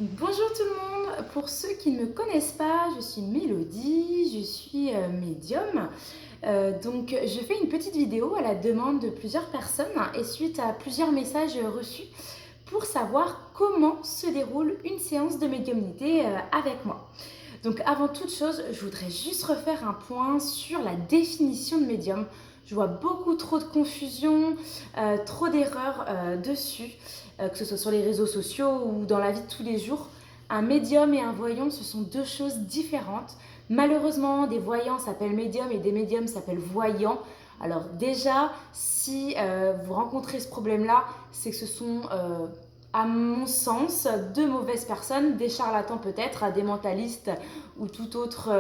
Bonjour tout le monde, pour ceux qui ne me connaissent pas, je suis Mélodie, je suis médium. Donc je fais une petite vidéo à la demande de plusieurs personnes et suite à plusieurs messages reçus pour savoir comment se déroule une séance de médiumnité avec moi. Donc avant toute chose, je voudrais juste refaire un point sur la définition de médium. Je vois beaucoup trop de confusion, trop d'erreurs dessus, que ce soit sur les réseaux sociaux ou dans la vie de tous les jours. Un médium et un voyant, ce sont deux choses différentes. Malheureusement, des voyants s'appellent médiums et des médiums s'appellent voyants. Alors déjà, si vous rencontrez ce problème-là, c'est que ce sont à mon sens, deux mauvaises personnes, des charlatans peut-être, des mentalistes ou toute autre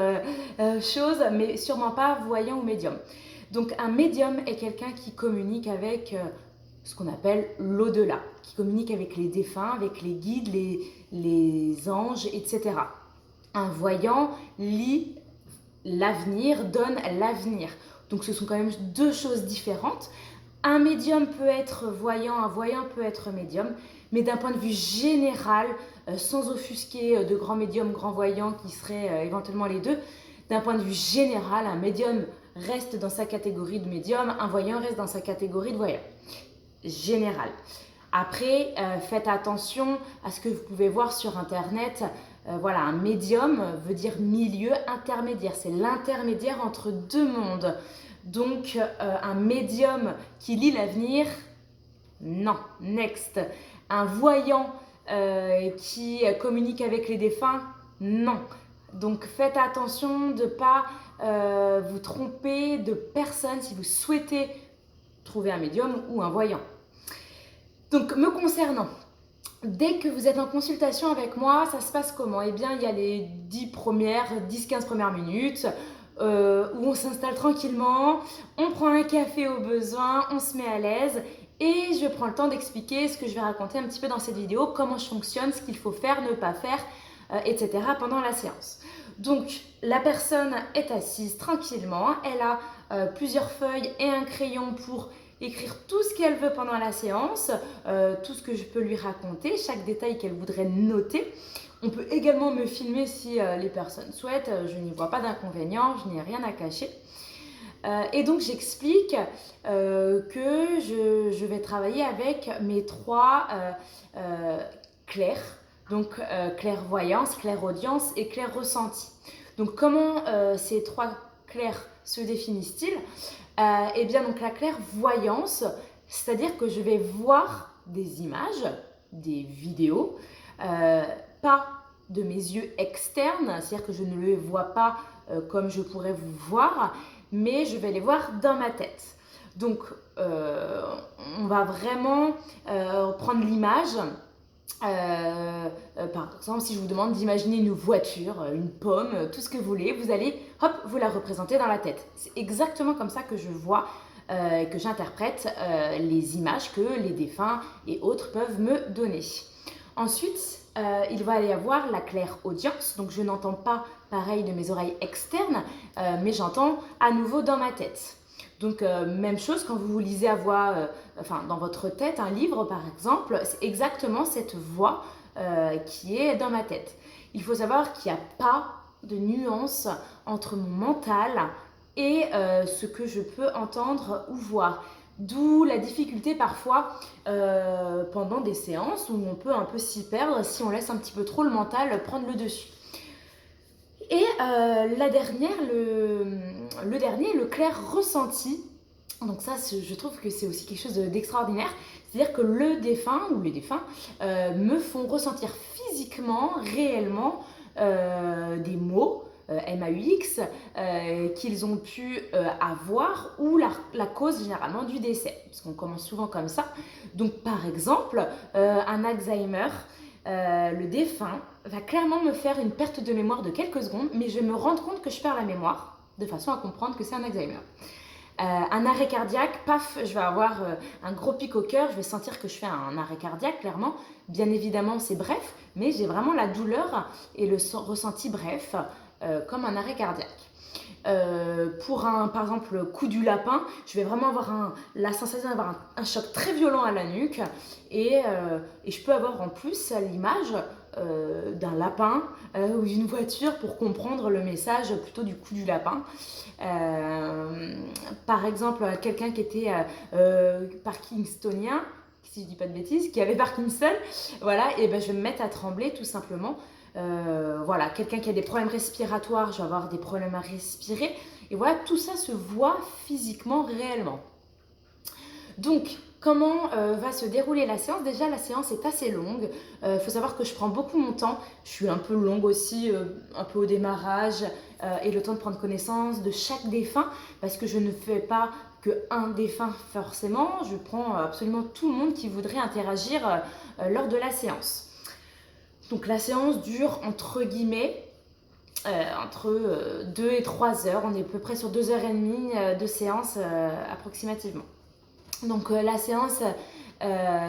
chose, mais sûrement pas voyant ou médium. Donc un médium est quelqu'un qui communique avec ce qu'on appelle l'au-delà, qui communique avec les défunts, avec les guides, les anges, etc. Un voyant lit l'avenir, donne l'avenir. Donc ce sont quand même deux choses différentes. Un médium peut être voyant, un voyant peut être médium, mais d'un point de vue général, sans offusquer de grands médiums, grands voyants qui seraient éventuellement les deux, d'un point de vue général, un médium reste dans sa catégorie de médium, un voyant reste dans sa catégorie de voyant. Général. Après, faites attention à ce que vous pouvez voir sur Internet. Voilà, un médium veut dire milieu intermédiaire. C'est l'intermédiaire entre deux mondes. Donc, un médium qui lit l'avenir, non. Next. Un voyant qui communique avec les défunts, non. Donc, faites attention de ne pas vous tromper de personne si vous souhaitez trouver un médium ou un voyant. Donc, me concernant, dès que vous êtes en consultation avec moi, ça se passe comment? Eh bien, il y a les 10-15 premières minutes où on s'installe tranquillement, on prend un café au besoin, on se met à l'aise et je prends le temps d'expliquer ce que je vais raconter un petit peu dans cette vidéo, comment je fonctionne, ce qu'il faut faire, ne pas faire, etc. pendant la séance. Donc, la personne est assise tranquillement, elle a plusieurs feuilles et un crayon pour écrire tout ce qu'elle veut pendant la séance, tout ce que je peux lui raconter, chaque détail qu'elle voudrait noter. On peut également me filmer si les personnes souhaitent, je n'y vois pas d'inconvénient, je n'ai rien à cacher. Et donc j'explique que je vais travailler avec mes trois clairs, donc clairvoyance, clairaudience et clair ressenti. Donc comment ces trois clairs se définissent-ils? Eh bien donc la clairvoyance, c'est-à-dire que je vais voir des images, des vidéos, pas de mes yeux externes, c'est-à-dire que je ne les vois pas comme je pourrais vous voir, mais je vais les voir dans ma tête. Donc on va vraiment prendre l'image. Par exemple, si je vous demande d'imaginer une voiture, une pomme, tout ce que vous voulez, vous allez, hop, vous la représenter dans la tête. C'est exactement comme ça que je vois, que j'interprète les images que les défunts et autres peuvent me donner. Ensuite, il va y avoir la clairaudience, donc je n'entends pas pareil de mes oreilles externes, mais j'entends à nouveau dans ma tête. Donc même chose quand vous lisez à voix, dans votre tête un livre par exemple, c'est exactement cette voix qui est dans ma tête. Il faut savoir qu'il n'y a pas de nuance entre mon mental et ce que je peux entendre ou voir. D'où la difficulté parfois pendant des séances où on peut un peu s'y perdre si on laisse un petit peu trop le mental prendre le dessus. Et la dernière, le dernier, le clair ressenti. Donc ça, je trouve que c'est aussi quelque chose d'extraordinaire. C'est-à-dire que le défunt ou les défunts me font ressentir physiquement, réellement, des mots, MAUX, qu'ils ont pu avoir ou la cause généralement du décès. Parce qu'on commence souvent comme ça. Donc par exemple, un Alzheimer, le défunt va clairement me faire une perte de mémoire de quelques secondes, mais je vais me rendre compte que je perds la mémoire, de façon à comprendre que c'est un Alzheimer. Un arrêt cardiaque, paf, je vais avoir un gros pic au cœur, je vais sentir que je fais un arrêt cardiaque, clairement. Bien évidemment, c'est bref, mais j'ai vraiment la douleur et le ressenti bref. comme un arrêt cardiaque. Pour par exemple, le coup du lapin, je vais vraiment avoir la sensation d'avoir un choc très violent à la nuque et je peux avoir en plus l'image d'un lapin ou d'une voiture pour comprendre le message plutôt du coup du lapin. Par exemple, quelqu'un qui était parkinsonien, si je dis pas de bêtises, qui avait Parkinson, voilà, et ben je vais me mettre à trembler tout simplement. Voilà, quelqu'un qui a des problèmes respiratoires, je vais avoir des problèmes à respirer. Et voilà, tout ça se voit physiquement, réellement. Donc, comment va se dérouler la séance? Déjà, la séance est assez longue. Il faut savoir que je prends beaucoup mon temps. Je suis un peu longue aussi, un peu au démarrage, et le temps de prendre connaissance de chaque défunt, parce que je ne fais pas qu'un défunt forcément. Je prends absolument tout le monde qui voudrait interagir lors de la séance. Donc la séance dure entre guillemets entre 2 et 3 heures. On est à peu près sur 2h30 de séance approximativement. Donc la séance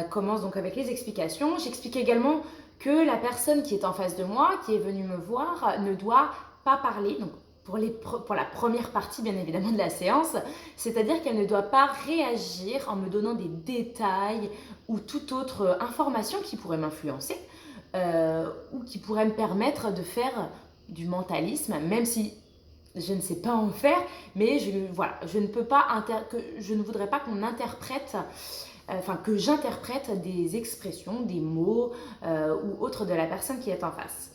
commence donc avec les explications. J'explique également que la personne qui est en face de moi, qui est venue me voir, ne doit pas parler. Donc pour la première partie bien évidemment de la séance, c'est-à-dire qu'elle ne doit pas réagir en me donnant des détails ou toute autre information qui pourrait m'influencer ou qui pourrait me permettre de faire du mentalisme, même si je ne sais pas en faire, mais voilà, je ne voudrais pas qu'on interprète, que j'interprète des expressions, des mots ou autres de la personne qui est en face.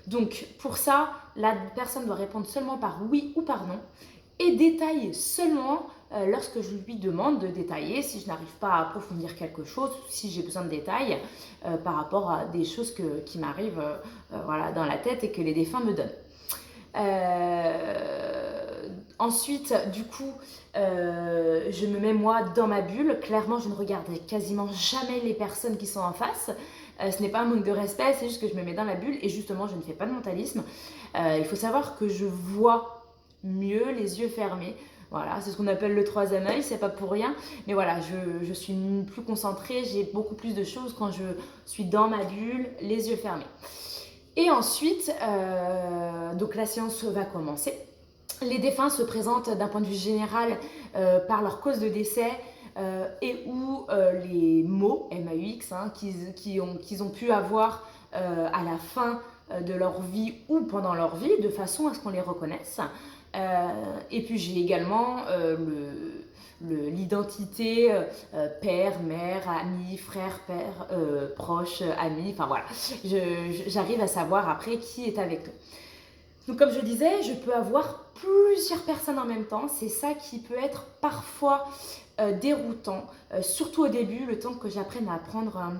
Donc pour ça, la personne doit répondre seulement par oui ou par non et détailler seulement lorsque je lui demande de détailler, si je n'arrive pas à approfondir quelque chose, si j'ai besoin de détails par rapport à des choses qui m'arrivent voilà, dans la tête et que les défunts me donnent. Ensuite, du coup, je me mets moi dans ma bulle. Clairement, je ne regarde quasiment jamais les personnes qui sont en face. Ce n'est pas un manque de respect, c'est juste que je me mets dans la bulle et justement, je ne fais pas de mentalisme. Il faut savoir que je vois mieux les yeux fermés. Voilà, c'est ce qu'on appelle le troisième œil, c'est pas pour rien. Mais voilà, je suis plus concentrée, j'ai beaucoup plus de choses quand je suis dans ma bulle, les yeux fermés. Et ensuite, donc la séance va commencer. Les défunts se présentent d'un point de vue général par leur cause de décès et ou les mots MAUX qu'ils ont pu avoir à la fin de leur vie ou pendant leur vie, de façon à ce qu'on les reconnaisse. Et puis j'ai également l'identité père, mère, ami, frère, père, proche, ami, enfin voilà. J'arrive à savoir après qui est avec nous. Donc comme je disais, je peux avoir plusieurs personnes en même temps. C'est ça qui peut être parfois déroutant, surtout au début, le temps que j'apprenne à prendre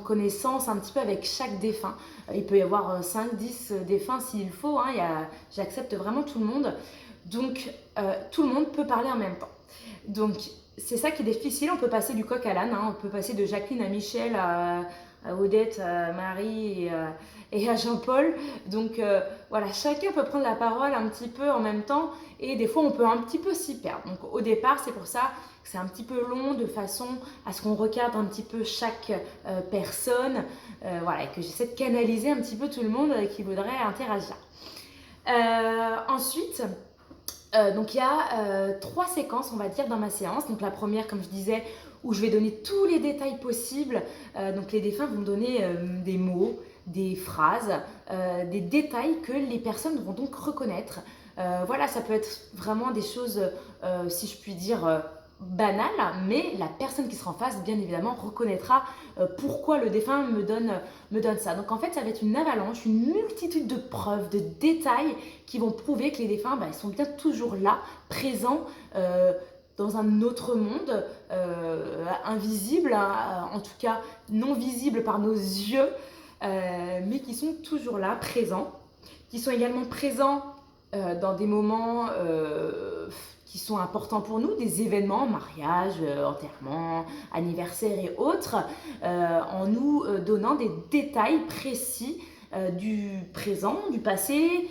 connaissance un petit peu avec chaque défunt. Il peut y avoir 5-10 défunts s'il faut, hein, j'accepte vraiment tout le monde. Donc tout le monde peut parler en même temps. Donc c'est ça qui est difficile, on peut passer du coq à l'âne, hein, on peut passer de Jacqueline à Michel à Odette, à Marie et à Jean-Paul. Donc voilà, chacun peut prendre la parole un petit peu en même temps et des fois on peut un petit peu s'y perdre. Donc au départ, c'est pour ça que c'est un petit peu long de façon à ce qu'on regarde un petit peu chaque personne, voilà, et que j'essaie de canaliser un petit peu tout le monde qui voudrait interagir. Ensuite, donc il y a 3 séquences, on va dire, dans ma séance. Donc la première, comme je disais, où je vais donner tous les détails possibles. Donc les défunts vont donner des mots, des phrases, des détails que les personnes vont donc reconnaître. Voilà, ça peut être vraiment des choses, si je puis dire, banales, mais la personne qui sera en face, bien évidemment, reconnaîtra pourquoi le défunt me donne ça. Donc en fait, ça va être une avalanche, une multitude de preuves, de détails qui vont prouver que les défunts, ils sont bien toujours là, présents, dans un autre monde, invisible, en tout cas non visible par nos yeux, mais qui sont toujours là, présents, qui sont également présents dans des moments qui sont importants pour nous, des événements, mariage, enterrement, anniversaire et autres, en nous donnant des détails précis du présent, du passé,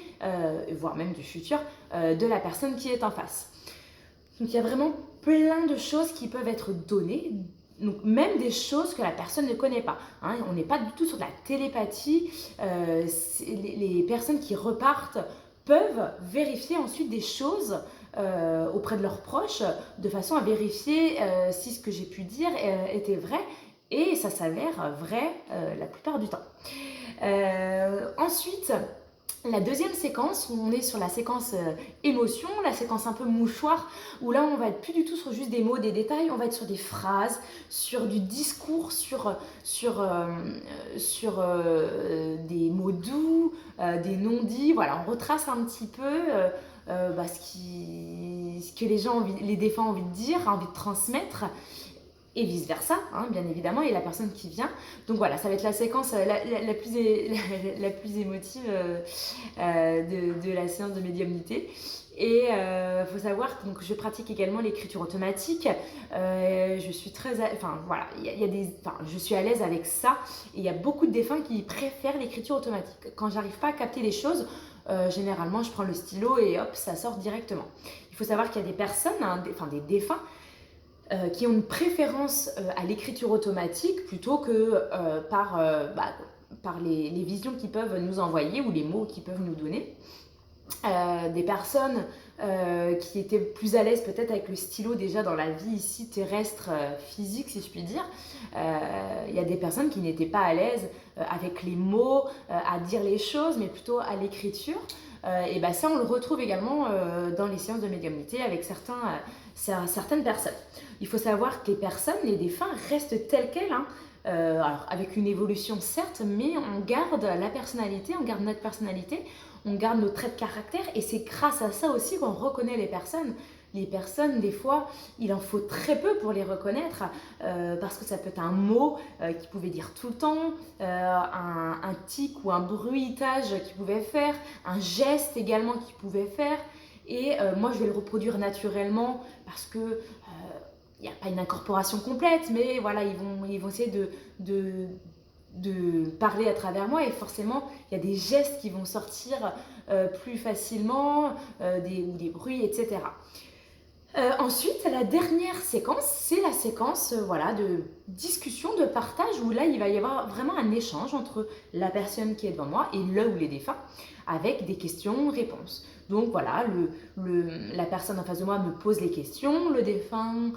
voire même du futur, de la personne qui est en face. Donc il y a vraiment plein de choses qui peuvent être données, Donc même des choses que la personne ne connaît pas. Hein. On n'est pas du tout sur de la télépathie. Les personnes qui repartent peuvent vérifier ensuite des choses auprès de leurs proches de façon à vérifier si ce que j'ai pu dire était vrai. Et ça s'avère vrai la plupart du temps. Ensuite, la deuxième séquence, où on est sur la séquence émotion, la séquence un peu mouchoir, où là on va être plus du tout sur juste des mots, des détails, on va être sur des phrases, sur du discours, sur des mots doux, des non-dits. Voilà, on retrace un petit peu ce que les défunts ont envie de dire, envie de transmettre. Et vice versa, hein, bien évidemment, et la personne qui vient. Donc voilà, ça va être la séquence la plus émotive de la séance de médiumnité. Et faut savoir que donc, je pratique également l'écriture automatique. Je suis je suis à l'aise avec ça. Et il y a beaucoup de défunts qui préfèrent l'écriture automatique. Quand j'arrive pas à capter les choses, généralement, je prends le stylo et hop, ça sort directement. Il faut savoir qu'il y a des personnes, des défunts, qui ont une préférence à l'écriture automatique plutôt que par les visions qu'ils peuvent nous envoyer ou les mots qu'ils peuvent nous donner. Des personnes qui étaient plus à l'aise peut-être avec le stylo déjà dans la vie ici terrestre physique si je puis dire. Il y a des personnes qui n'étaient pas à l'aise avec les mots, à dire les choses, mais plutôt à l'écriture. Et ça on le retrouve également dans les séances de médiumnité avec certaines personnes. Il faut savoir que les défunts restent tels quels, hein. Alors avec une évolution certes, mais on garde la personnalité, on garde notre personnalité, on garde nos traits de caractère, et c'est grâce à ça aussi qu'on reconnaît les personnes. Les personnes, des fois, il en faut très peu pour les reconnaître, parce que ça peut être un mot qu'ils pouvaient dire tout le temps, un tic ou un bruitage qu'ils pouvaient faire, un geste également qu'ils pouvaient faire. Et moi, je vais le reproduire naturellement parce que il n'y a pas une incorporation complète, mais voilà, ils vont essayer de parler à travers moi, et forcément, il y a des gestes qui vont sortir plus facilement, ou des bruits, etc. Ensuite, la dernière séquence, c'est la séquence de discussion, de partage, où là, il va y avoir vraiment un échange entre la personne qui est devant moi et le ou les défunts, avec des questions-réponses. Donc voilà, la personne en face de moi me pose les questions, le défunt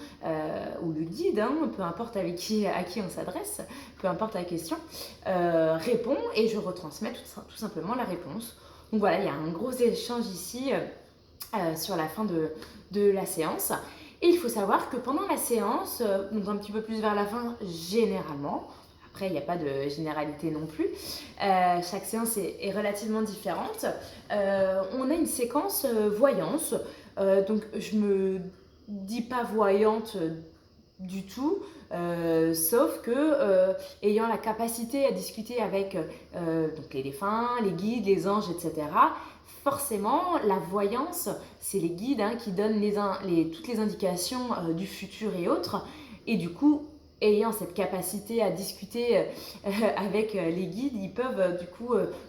ou le guide, hein, peu importe à qui on s'adresse, peu importe la question, répond, et je retransmets tout simplement la réponse. Donc voilà, il y a un gros échange ici sur la fin de la séance. Et il faut savoir que pendant la séance, donc un petit peu plus vers la fin généralement, après il n'y a pas de généralité non plus, chaque séance est relativement différente, on a une séquence voyance, donc je me dis pas voyante du tout, sauf que ayant la capacité à discuter avec donc les défunts, les guides, les anges, etc., forcément, la voyance, c'est les guides qui donnent toutes les indications du futur et autres. Et du coup, ayant cette capacité à discuter avec les guides, ils peuvent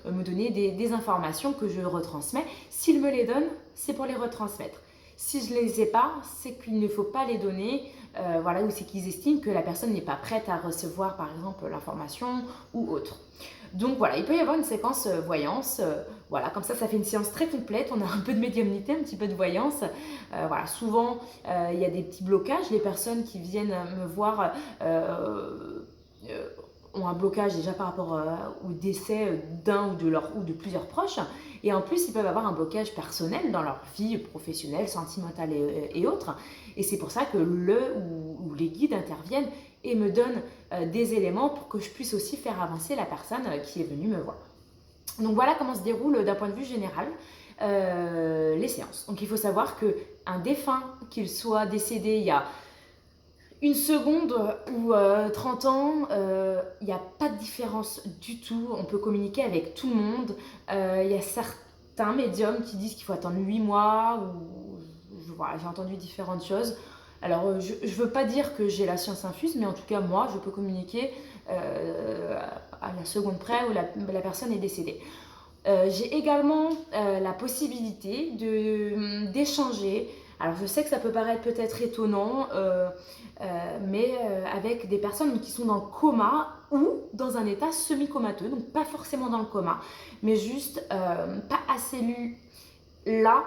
me donner des informations que je retransmets. S'ils me les donnent, c'est pour les retransmettre. Si je ne les ai pas, c'est qu'il ne faut pas les donner, ou c'est qu'ils estiment que la personne n'est pas prête à recevoir, par exemple, l'information ou autre. Donc voilà, il peut y avoir une séquence voyance, comme ça fait une séance très complète, on a un peu de médiumnité, un petit peu de voyance. Souvent, il y a des petits blocages, les personnes qui viennent me voir ont un blocage déjà par rapport au décès d'un ou de plusieurs proches, et en plus ils peuvent avoir un blocage personnel dans leur vie professionnelle, sentimentale et autres, et c'est pour ça que les guides interviennent et me donnent des éléments pour que je puisse aussi faire avancer la personne qui est venue me voir. Donc voilà comment se déroule d'un point de vue général les séances. Donc il faut savoir qu'un défunt, qu'il soit décédé il y a une seconde ou 30 ans, il n'y a pas de différence du tout. On peut communiquer avec tout le monde. Il y a certains médiums qui disent qu'il faut attendre 8 mois. J'ai entendu différentes choses. Alors, je ne veux pas dire que j'ai la science infuse, mais en tout cas, moi, je peux communiquer à la seconde près où la personne est décédée. J'ai également la possibilité d'échanger Alors je sais que ça peut paraître peut-être étonnant, avec des personnes qui sont dans le coma ou dans un état semi-comateux, donc pas forcément dans le coma, mais juste pas assez là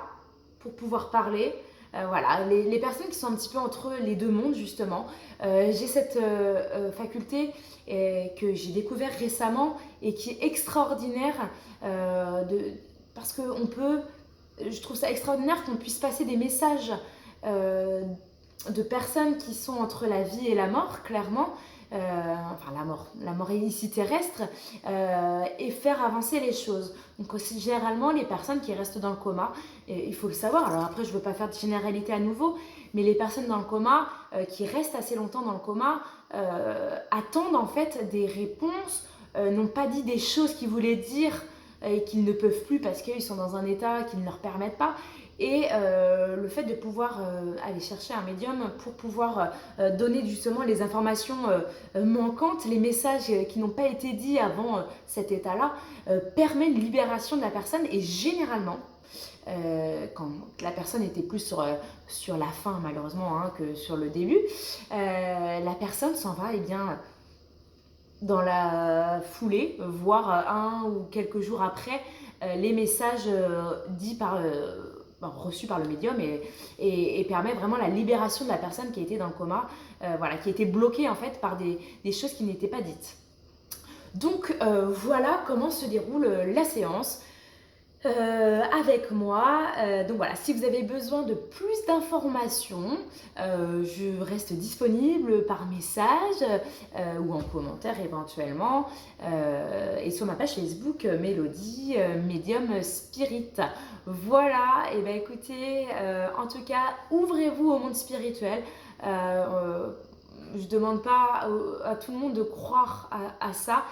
pour pouvoir parler. Voilà, les personnes qui sont un petit peu entre les deux mondes justement. J'ai cette faculté que j'ai découvert récemment et qui est extraordinaire parce que je trouve ça extraordinaire qu'on puisse passer des messages euh, de personnes qui sont entre la vie et la mort, clairement, enfin la mort ici terrestre, et faire avancer les choses. Donc aussi, généralement, les personnes qui restent dans le coma, et il faut le savoir, alors après je ne veux pas faire de généralité à nouveau, mais les personnes dans le coma, qui restent assez longtemps dans le coma, attendent en fait des réponses, n'ont pas dit des choses qu'ils voulaient dire et qu'ils ne peuvent plus parce qu'ils sont dans un état qui ne leur permettent pas. Et le fait de pouvoir aller chercher un médium pour pouvoir donner justement les informations manquantes, les messages qui n'ont pas été dits avant cet état-là, permet une libération de la personne. Et généralement, quand la personne était plus sur la fin malheureusement que sur le début, la personne s'en va dans la foulée, voire un ou quelques jours après, les messages dits reçus par le médium et permet vraiment la libération de la personne qui était dans le coma, voilà, qui était bloquée en fait par des choses qui n'étaient pas dites. Donc voilà comment se déroule la séance. Avec moi. Donc voilà, si vous avez besoin de plus d'informations, je reste disponible par message ou en commentaire éventuellement et sur ma page Facebook Mélodie Medium Spirit. Voilà, et bien écoutez, en tout cas, ouvrez-vous au monde spirituel. Je ne demande pas à tout le monde de croire à ça,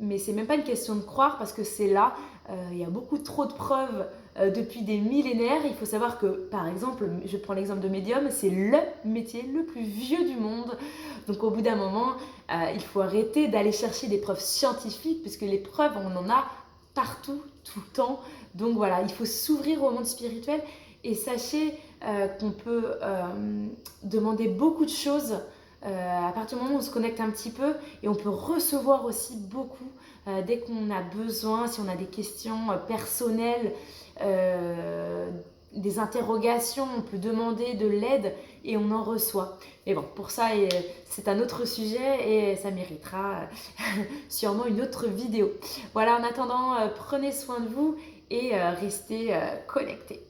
mais c'est même pas une question de croire parce que c'est là. Il y a beaucoup trop de preuves depuis des millénaires. Il faut savoir que, par exemple, je prends l'exemple de médium, c'est le métier le plus vieux du monde. Donc au bout d'un moment, il faut arrêter d'aller chercher des preuves scientifiques puisque les preuves, on en a partout, tout le temps. Donc voilà, il faut s'ouvrir au monde spirituel et sachez qu'on peut demander beaucoup de choses à partir du moment où on se connecte un petit peu, et on peut recevoir aussi beaucoup dès qu'on a besoin, si on a des questions personnelles, des interrogations, on peut demander de l'aide et on en reçoit. Mais bon, pour ça, c'est un autre sujet et ça méritera sûrement une autre vidéo. Voilà, en attendant, prenez soin de vous et restez connectés.